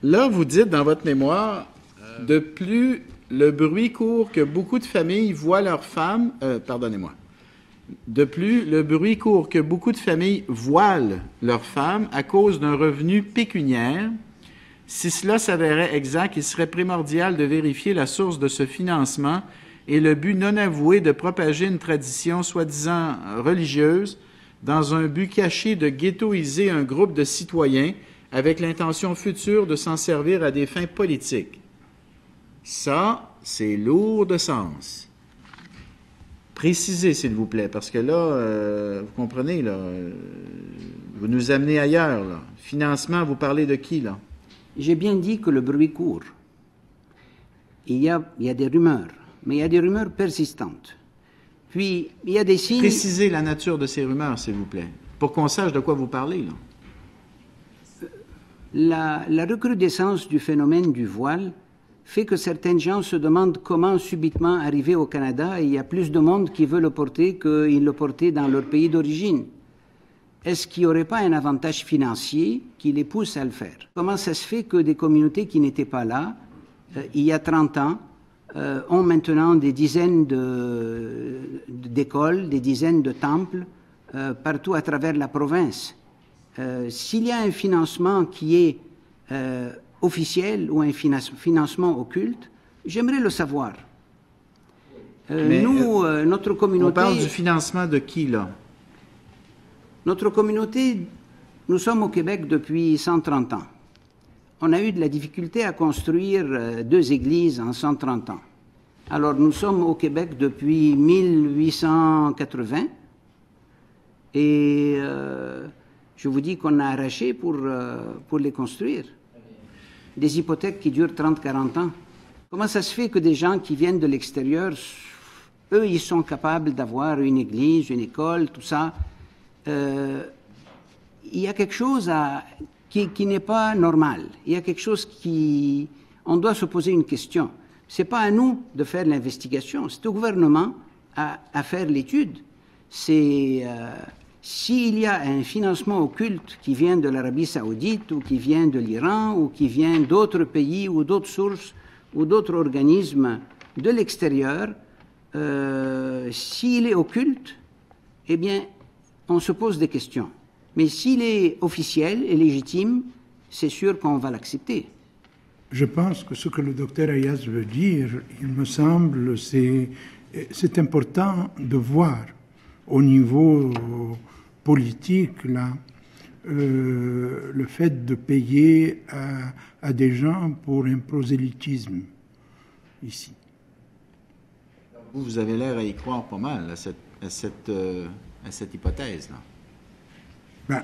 Là, vous dites dans votre mémoire, de plus le bruit court que beaucoup de familles voient leurs femmes, pardonnez-moi. De plus, le bruit court que beaucoup de familles voilent leurs femmes à cause d'un revenu pécuniaire. Si cela s'avérait exact, il serait primordial de vérifier la source de ce financement et le but non avoué de propager une tradition soi-disant religieuse dans un but caché de ghettoiser un groupe de citoyens avec l'intention future de s'en servir à des fins politiques. Ça, c'est lourd de sens. Précisez, s'il vous plaît, parce que là, vous comprenez, là, vous nous amenez ailleurs, là. Financement, vous parlez de qui, là? J'ai bien dit que le bruit court. Il y a des rumeurs, mais il y a des rumeurs persistantes. Puis, il y a des signes... Précisez la nature de ces rumeurs, s'il vous plaît, pour qu'on sache de quoi vous parlez, là. La recrudescence du phénomène du voile fait que certaines gens se demandent comment subitement arriver au Canada et il y a plus de monde qui veut le porter qu'ils le portaient dans leur pays d'origine. Est-ce qu'il n'y aurait pas un avantage financier qui les pousse à le faire? Comment ça se fait que des communautés qui n'étaient pas là, il y a 30 ans, ont maintenant des dizaines d'écoles, des dizaines de temples partout à travers la province? S'il y a un financement qui est officiel ou un financement occulte, j'aimerais le savoir. Notre communauté... On parle du financement de qui, là? Notre communauté, nous sommes au Québec depuis 130 ans. On a eu de la difficulté à construire 2 églises en 130 ans. Alors, nous sommes au Québec depuis 1880 et je vous dis qu'on a arraché pour les construire. Des hypothèques qui durent 30-40 ans. Comment ça se fait que des gens qui viennent de l'extérieur, eux, ils sont capables d'avoir une église, une école, tout ça? Il y a quelque chose qui n'est pas normal. Il y a quelque chose qui... On doit se poser une question. Ce n'est pas à nous de faire l'investigation, c'est au gouvernement à faire l'étude. S'il y a un financement occulte qui vient de l'Arabie saoudite ou qui vient de l'Iran ou qui vient d'autres pays ou d'autres sources ou d'autres organismes de l'extérieur, s'il est occulte, eh bien, on se pose des questions. Mais s'il est officiel et légitime, c'est sûr qu'on va l'accepter. Je pense que ce que le docteur Ayaz veut dire, il me semble, c'est important de voir au niveau politique, là, le fait de payer à des gens pour un prosélytisme ici. Vous avez l'air à y croire pas mal, à cette hypothèse-là. Ben,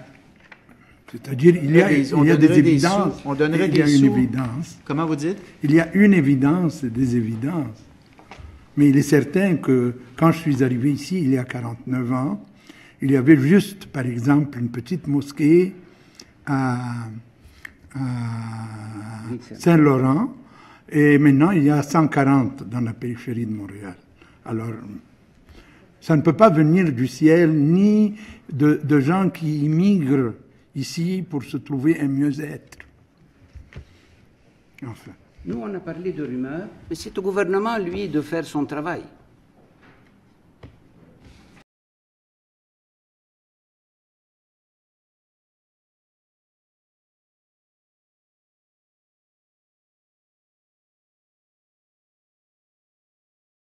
c'est-à-dire, il y a des évidences. On donnerait il y a des une sous. évidence. Comment vous dites? Il y a une évidence et des évidences. Mais il est certain que quand je suis arrivé ici, il y a 49 ans, il y avait juste, par exemple, une petite mosquée à Saint-Laurent, et maintenant il y a 140 dans la périphérie de Montréal. Alors, ça ne peut pas venir du ciel, ni de gens qui immigrent ici pour se trouver un mieux-être. Enfin. Nous, on a parlé de rumeurs, mais c'est au gouvernement, lui, de faire son travail.